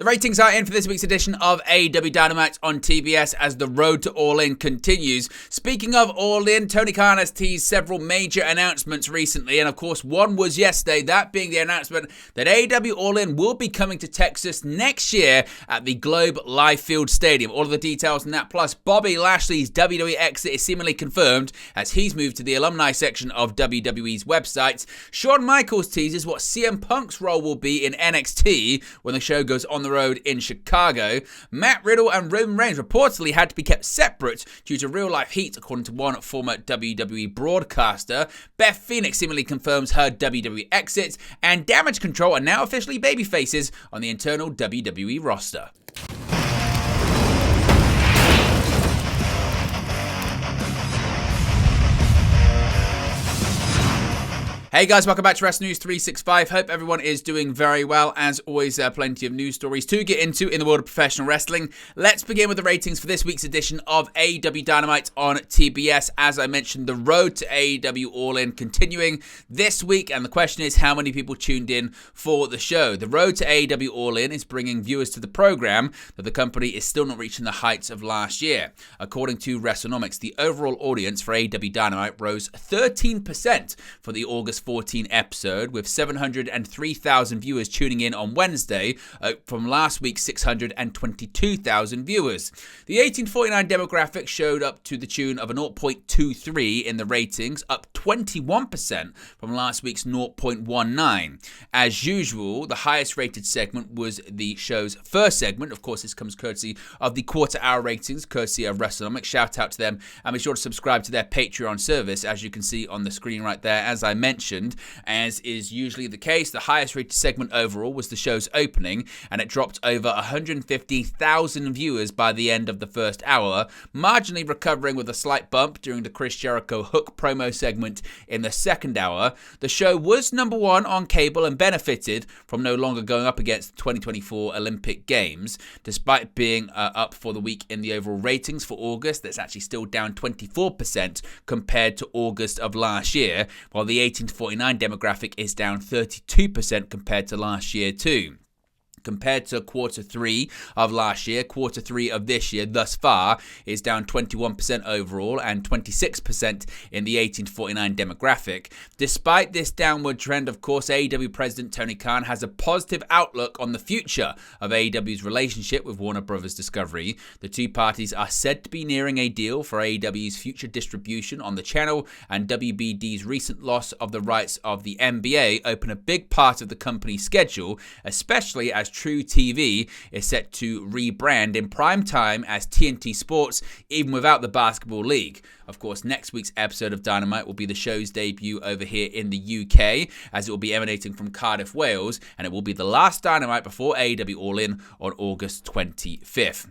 The ratings are in for this week's edition of AEW Dynamite on TBS as the road to All In continues. Speaking of All In, Tony Khan has teased several major announcements recently, and of course one was yesterday, that being the announcement that AEW All In will be coming to Texas next year at the Globe Life Field Stadium. All of the details on that, plus Bobby Lashley's WWE exit is seemingly confirmed as he's moved to the alumni section of WWE's website. Shawn Michaels teases what CM Punk's role will be in NXT when the show goes on the road in Chicago. Matt Riddle and Roman Reigns reportedly had to be kept separate due to real-life heat, according to one former WWE broadcaster. Beth Phoenix seemingly confirms her WWE exit, and Damage Control are now officially babyfaces on the internal WWE roster. Hey guys, welcome back to Wrestling News 365. Hope everyone is doing very well. As always, plenty of news stories to get into in the world of professional wrestling. Let's begin with the ratings for this week's edition of AEW Dynamite on TBS. As I mentioned, the road to AEW All In continuing this week, and the question is how many people tuned in for the show. The road to AEW All In is bringing viewers to the program, but the company is still not reaching the heights of last year. According to WrestleNomics, the overall audience for AEW Dynamite rose 13% for the August 14 episode, with 703,000 viewers tuning in on Wednesday, from last week's 622,000 viewers. The 1849 demographic showed up to the tune of a 0.23 in the ratings, up 21% from last week's 0.19. As usual, the highest rated segment was the show's first segment. Of course, this comes courtesy of the quarter hour ratings, courtesy of WrestleNomics. Shout out to them, and be sure to subscribe to their Patreon service, as you can see on the screen right there. As I mentioned, as is usually the case, the highest rated segment overall was the show's opening, and it dropped over 150,000 viewers by the end of the first hour, marginally recovering with a slight bump during the Chris Jericho Hook promo segment in the second hour. The show was number one on cable and benefited from no longer going up against the 2024 Olympic Games. Despite being up for the week in the overall ratings for August, that's actually still down 24% compared to August of last year, while the 18-49 demographic is down 32% compared to last year too. Compared to quarter three of last year, quarter three of this year thus far is down 21% overall and 26% in the 18-49 demographic. Despite this downward trend, of course, AEW President Tony Khan has a positive outlook on the future of AEW's relationship with Warner Bros. Discovery. The two parties are said to be nearing a deal for AEW's future distribution on the channel, and WBD's recent loss of the rights of the NBA open a big part of the company's schedule, especially as True TV is set to rebrand in prime time as TNT Sports, even without the basketball league. Of course, next week's episode of Dynamite will be the show's debut over here in the UK, as it will be emanating from Cardiff, Wales, and it will be the last Dynamite before AEW All In on August 25th.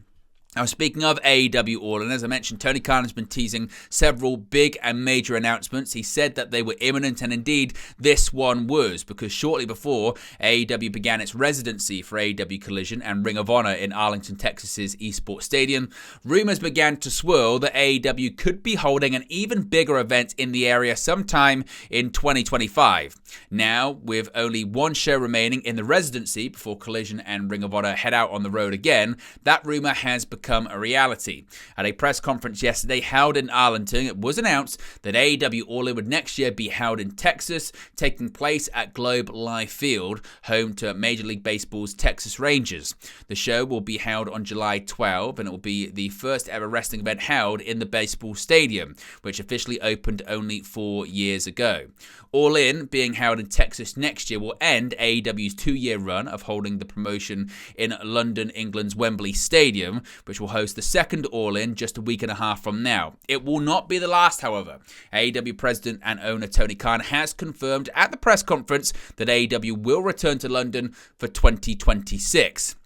Now, speaking of AEW All In, as I mentioned, Tony Khan has been teasing several big and major announcements. He said that they were imminent, and indeed this one was, because shortly before AEW began its residency for AEW Collision and Ring of Honor in Arlington, Texas's Esports Stadium, rumors began to swirl that AEW could be holding an even bigger event in the area sometime in 2025. Now, with only one show remaining in the residency before Collision and Ring of Honor head out on the road again, that rumor has become a reality. At a press conference yesterday held in Arlington, it was announced that AEW All In would next year be held in Texas, taking place at Globe Life Field, home to Major League Baseball's Texas Rangers. The show will be held on July 12, and it will be the first ever wrestling event held in the baseball stadium, which officially opened only 4 years ago. All In, being held in Texas next year, will end AEW's 2-year run of holding the promotion in London, England's Wembley Stadium, which will host the second All In just a week and a half from now. It will not be the last, however. AEW President and owner Tony Khan has confirmed at the press conference that AEW will return to London for 2026.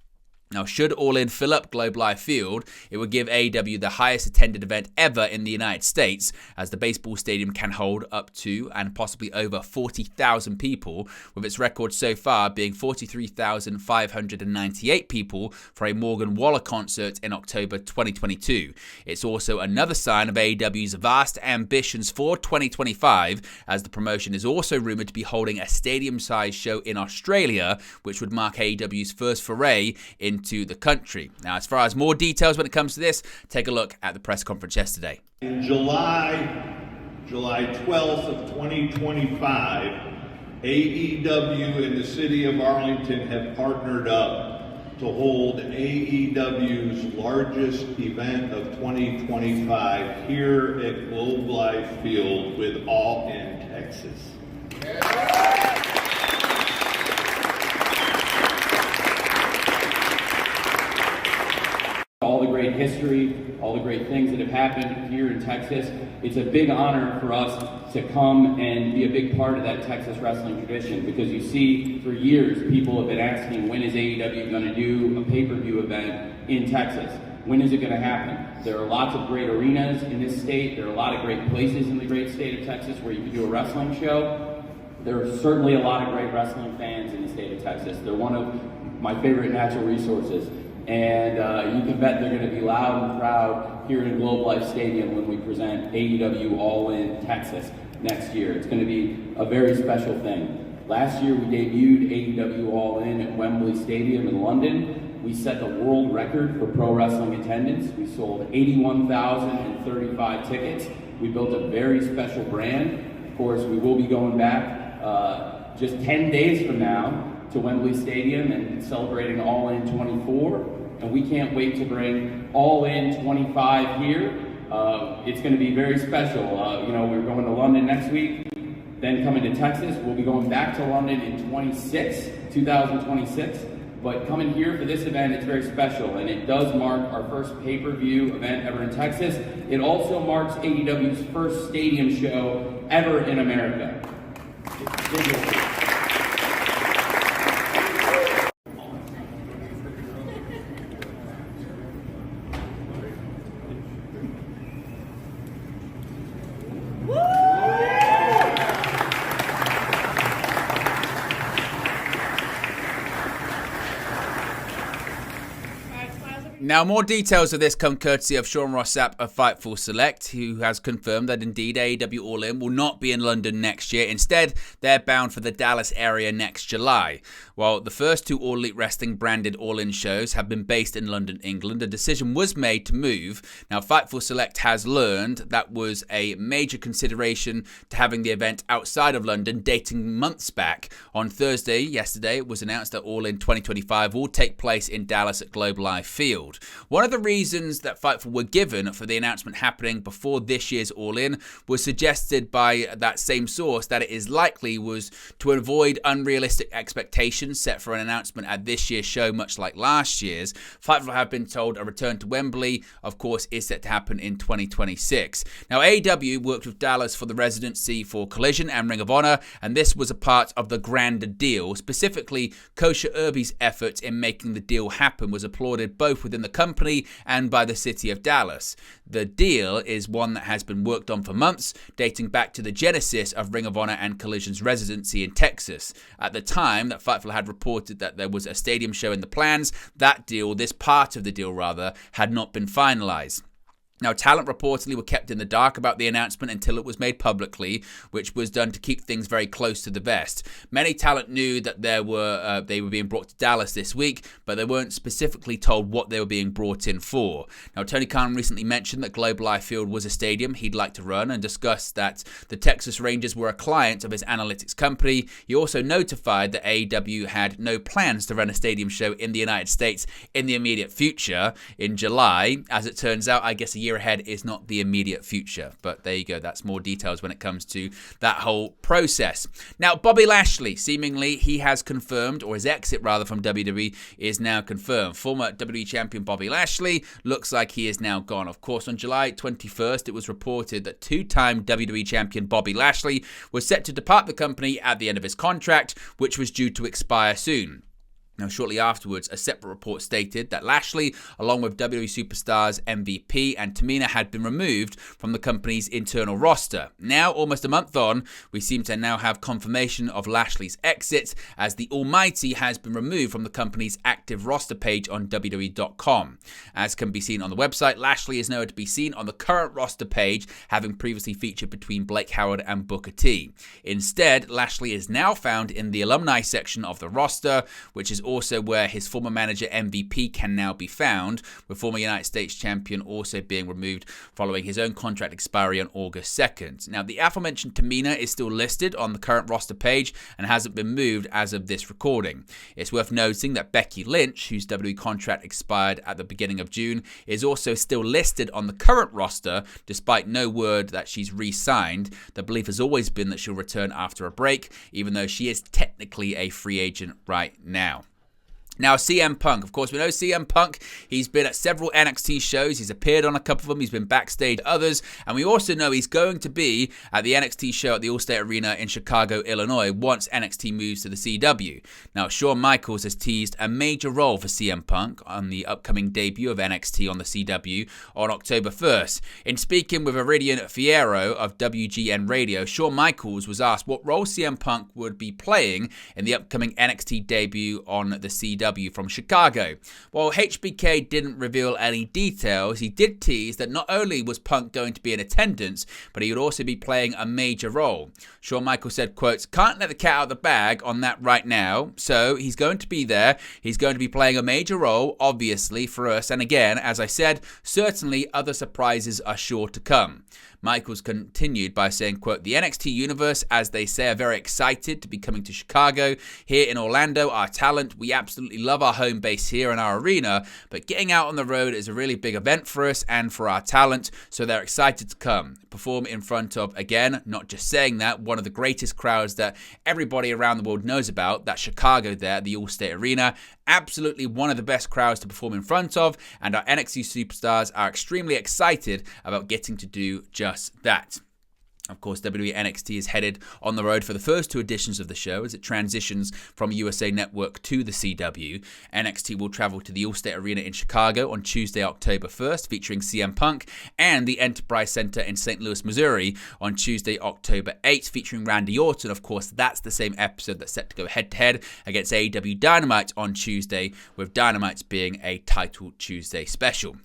Now, should All In fill up Globe Life Field, it would give AEW the highest attended event ever in the United States, as the baseball stadium can hold up to and possibly over 40,000 people, with its record so far being 43,598 people for a Morgan Wallen concert in October 2022. It's also another sign of AEW's vast ambitions for 2025, as the promotion is also rumored to be holding a stadium-sized show in Australia, which would mark AEW's first foray in into the country. Now, as far as more details when it comes to this, take a look at the press conference yesterday. In July 12th of 2025, AEW and the city of Arlington have partnered up to hold AEW's largest event of 2025 here at Globe Life Field with All In Texas. All the great history, all the great things that have happened here in Texas. It's a big honor for us to come and be a big part of that Texas wrestling tradition, because you see, for years, people have been asking, when is AEW going to do a pay-per-view event in Texas? When is it going to happen? There are lots of great arenas in this state. There are a lot of great places in the great state of Texas where you can do a wrestling show. There are certainly a lot of great wrestling fans in the state of Texas. They're one of my favorite natural resources. And you can bet they're going to be loud and proud here in Globe Life Stadium when we present AEW All In Texas next year. It's going to be a very special thing. Last year we debuted AEW All In at Wembley Stadium in London. We set the world record for pro wrestling attendance. We sold 81,035 tickets. We built a very special brand. Of course, we will be going back just 10 days from now to Wembley Stadium and celebrating All In 24. And we can't wait to bring All In 25 here. It's going to be very special. We're going to London next week, then coming to Texas. We'll be going back to London in 2026. But coming here for this event, it's very special, and it does mark our first pay-per-view event ever in Texas. It also marks AEW's first stadium show ever in America. Now, more details of this come courtesy of Sean Ross Sapp of Fightful Select, who has confirmed that indeed AEW All In will not be in London next year. Instead, they're bound for the Dallas area next July. While the first two All Elite Wrestling branded All In shows have been based in London, England, a decision was made to move. Now, Fightful Select has learned that was a major consideration to having the event outside of London, dating months back. On Thursday, yesterday, it was announced that All In 2025 will take place in Dallas at Globe Life Field. One of the reasons that Fightful were given for the announcement happening before this year's All In was suggested by that same source that it is likely was to avoid unrealistic expectations set for an announcement at this year's show, much like last year's. Fightful have been told a return to Wembley, of course, is set to happen in 2026. Now, AEW worked with Dallas for the residency for Collision and Ring of Honor, and this was a part of the grander deal. Specifically, Kosher Irby's efforts in making the deal happen was applauded both within the company and by the city of Dallas. The deal is one that has been worked on for months, dating back to the genesis of Ring of Honor and Collision's residency in Texas. At the time that Fightful had reported that there was a stadium show in the plans, this part of the deal rather, had not been finalized. Now, talent reportedly were kept in the dark about the announcement until it was made publicly, which was done to keep things very close to the vest. Many talent knew that they were being brought to Dallas this week, but they weren't specifically told what they were being brought in for. Now, Tony Khan recently mentioned that Globe Life Field was a stadium he'd like to run and discussed that the Texas Rangers were a client of his analytics company. He also notified that AEW had no plans to run a stadium show in the United States in the immediate future in July. As it turns out, I guess a year ahead is not the immediate future, but there you go. That's more details when it comes to that whole process. Now, Bobby Lashley, seemingly he has confirmed, or his exit rather from WWE is now confirmed. Former WWE champion Bobby Lashley looks like he is now gone. Of course, on July 21st, it was reported that two-time WWE champion Bobby Lashley was set to depart the company at the end of his contract, which was due to expire soon. Now, shortly afterwards, a separate report stated that Lashley, along with WWE superstars MVP and Tamina, had been removed from the company's internal roster. Now, almost a month on, we seem to now have confirmation of Lashley's exit, as the Almighty has been removed from the company's active roster page on WWE.com. As can be seen on the website, Lashley is nowhere to be seen on the current roster page, having previously featured between Blake Howard and Booker T. Instead, Lashley is now found in the alumni section of the roster, which is also where his former manager MVP can now be found, with former United States champion also being removed following his own contract expiry on August 2nd. Now, the aforementioned Tamina is still listed on the current roster page and hasn't been moved as of this recording. It's worth noting that Becky Lynch, whose WWE contract expired at the beginning of June, is also still listed on the current roster despite no word that she's re-signed. The belief has always been that she'll return after a break, even though she is technically a free agent right now. Now, CM Punk. Of course, we know CM Punk. He's been at several NXT shows. He's appeared on a couple of them. He's been backstage at others. And we also know he's going to be at the NXT show at the Allstate Arena in Chicago, Illinois, once NXT moves to the CW. Now, Shawn Michaels has teased a major role for CM Punk on the upcoming debut of NXT on the CW on October 1st. In speaking with Iridian Fierro of WGN Radio, Shawn Michaels was asked what role CM Punk would be playing in the upcoming NXT debut on the CW from Chicago. While HBK didn't reveal any details, he did tease that not only was Punk going to be in attendance, but he would also be playing a major role. Shawn Michaels said, quote, "Can't let the cat out of the bag on that right now, so he's going to be there. He's going to be playing a major role, obviously, for us, and again, as I said, certainly other surprises are sure to come." Michaels continued by saying, quote, "The NXT universe, as they say, are very excited to be coming to Chicago. Here in Orlando, our talent, we absolutely love our home base here in our arena, but getting out on the road is a really big event for us and for our talent, so they're excited to come, perform in front of, again, not just saying that, one of the greatest crowds that everybody around the world knows about, that Chicago there, the Allstate Arena, absolutely one of the best crowds to perform in front of, and our NXT superstars are extremely excited about getting to do just that." Of course, WWE NXT is headed on the road for the first two editions of the show as it transitions from USA Network to the CW. NXT will travel to the Allstate Arena in Chicago on Tuesday, October 1st, featuring CM Punk, and the Enterprise Center in St. Louis, Missouri on Tuesday, October 8th, featuring Randy Orton. Of course, that's the same episode that's set to go head-to-head against AEW Dynamite on Tuesday, with Dynamite being a Title Tuesday special.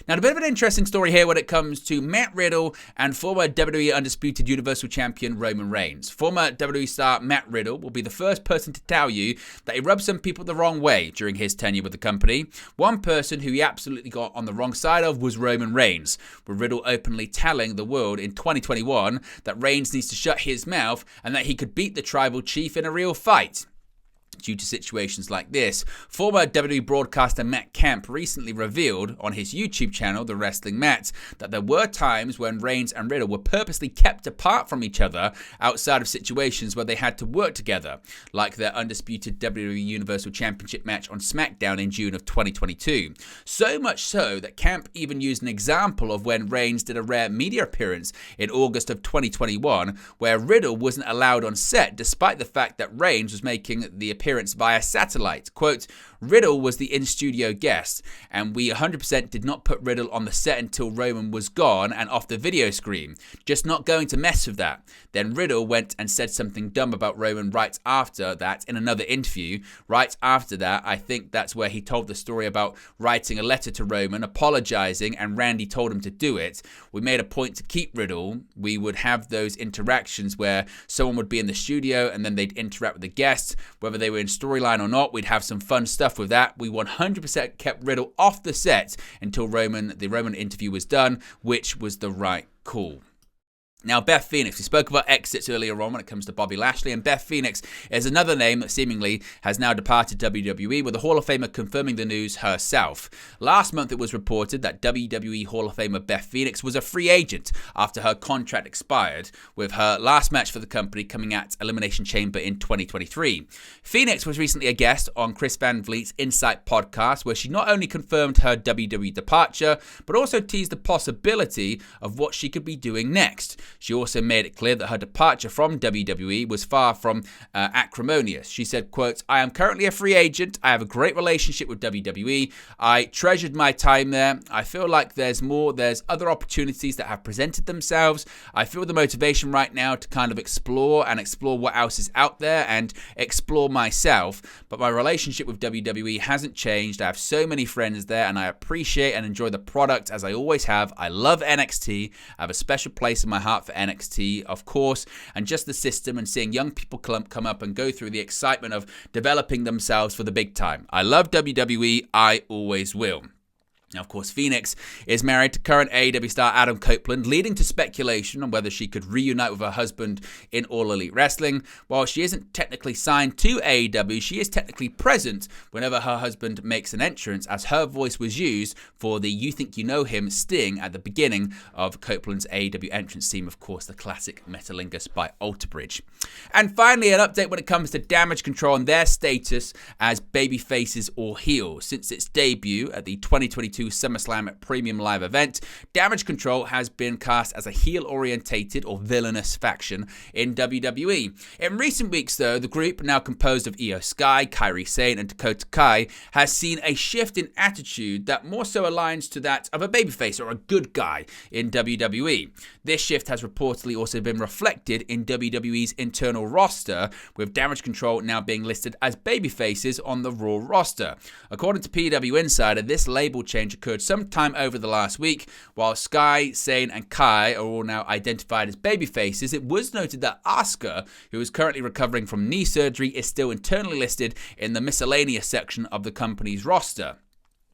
Now, a bit of an interesting story here when it comes to Matt Riddle and former WWE Undisputed Universal Champion Roman Reigns. Former WWE star Matt Riddle will be the first person to tell you that he rubbed some people the wrong way during his tenure with the company. One person who he absolutely got on the wrong side of was Roman Reigns, with Riddle openly telling the world in 2021 that Reigns needs to shut his mouth and that he could beat the tribal chief in a real fight. Due to situations like this, former WWE broadcaster Matt Camp recently revealed on his YouTube channel, The Wrestling Matt, that there were times when Reigns and Riddle were purposely kept apart from each other outside of situations where they had to work together, like their undisputed WWE Universal Championship match on SmackDown in June of 2022. So much so that Camp even used an example of when Reigns did a rare media appearance in August of 2021, where Riddle wasn't allowed on set despite the fact that Reigns was making the appearance via satellite. Quote, "Riddle was the in-studio guest, and we 100% did not put Riddle on the set until Roman was gone and off the video screen. Just not going to mess with that." Then Riddle went and said something dumb about Roman right after that in another interview. Right after that, I think that's where he told the story about writing a letter to Roman, apologizing, and Randy told him to do it. We made a point to keep Riddle. We would have those interactions where someone would be in the studio and then they'd interact with the guests, whether they were in storyline or not. We'd have some fun stuff with that. We 100% kept Riddle off the set until the Roman interview was done, which was the right call. Now, Beth Phoenix, we spoke about exits earlier on when it comes to Bobby Lashley, and Beth Phoenix is another name that seemingly has now departed WWE, with the Hall of Famer confirming the news herself. Last month, it was reported that WWE Hall of Famer Beth Phoenix was a free agent after her contract expired, with her last match for the company coming at Elimination Chamber in 2023. Phoenix was recently a guest on Chris Van Vliet's Insight podcast, where she not only confirmed her WWE departure, but also teased the possibility of what she could be doing next. She also made it clear that her departure from WWE was far from acrimonious. She said, quote, "I am currently a free agent. I have a great relationship with WWE. I treasured my time there. I feel like there's other opportunities that have presented themselves. I feel the motivation right now to kind of explore what else is out there and explore myself. But my relationship with WWE hasn't changed. I have so many friends there and I appreciate and enjoy the product as I always have. I love NXT. I have a special place in my heart heart for NXT, of course, and just the system and seeing young people come up and go through the excitement of developing themselves for the big time. I love WWE, I always will. Now, of course, Phoenix is married to current AEW star Adam Copeland, leading to speculation on whether she could reunite with her husband in All Elite Wrestling. While she isn't technically signed to AEW, she is technically present whenever her husband makes an entrance, as her voice was used for the You Think You Know Him sting at the beginning of Copeland's AEW entrance theme, of course, the classic Metalingus by Alter Bridge. And finally, an update when it comes to Damage Control and their status as baby faces or heels. Since its debut at the 2022 SummerSlam Premium Live event, Damage Control has been cast as a heel-orientated or villainous faction in WWE. In recent weeks, though, the group, now composed of Io Sky, Kairi Sane, and Dakota Kai, has seen a shift in attitude that more so aligns to that of a babyface or a good guy in WWE. This shift has reportedly also been reflected in WWE's internal roster, with Damage Control now being listed as babyfaces on the Raw roster. According to PW Insider, this label change occurred sometime over the last week. While Sky, Sane, and Kai are all now identified as babyfaces, it was noted that Asuka, who is currently recovering from knee surgery, is still internally listed in the miscellaneous section of the company's roster.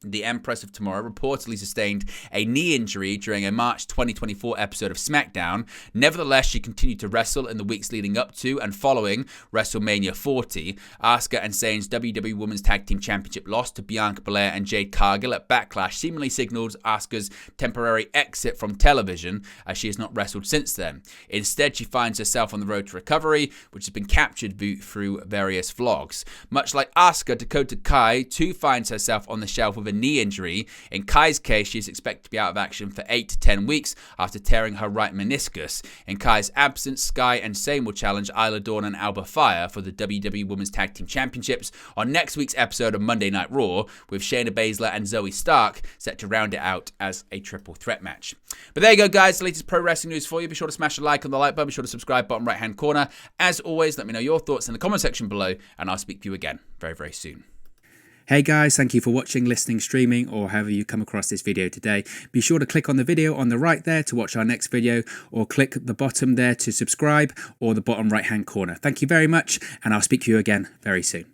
The Empress of Tomorrow reportedly sustained a knee injury during a March 2024 episode of SmackDown. Nevertheless, she continued to wrestle in the weeks leading up to and following WrestleMania 40. Asuka and Sane's WWE Women's Tag Team Championship loss to Bianca Belair and Jade Cargill at Backlash seemingly signals Asuka's temporary exit from television, as she has not wrestled since then. Instead, she finds herself on the road to recovery, which has been captured through various vlogs. Much like Asuka, Dakota Kai too finds herself on the shelf with a knee injury. In Kai's case, she is expected to be out of action for 8 to 10 weeks after tearing her right meniscus. In Kai's absence, Sky and Sane will challenge Isla Dawn and Alba Fire for the WWE Women's Tag Team Championships on next week's episode of Monday Night Raw, with Shayna Baszler and Zoe Stark set to round it out as a triple threat match. But there you go, guys, the latest pro wrestling news for you. Be sure to smash a like on the like button, be sure to subscribe, bottom right hand corner. As always, let me know your thoughts in the comment section below, and I'll speak to you again very, very soon. Hey guys, thank you for watching, listening, streaming, or however you come across this video today. Be sure to click on the video on the right there to watch our next video, or click the bottom there to subscribe, or the bottom right hand corner. Thank you very much, and I'll speak to you again very soon.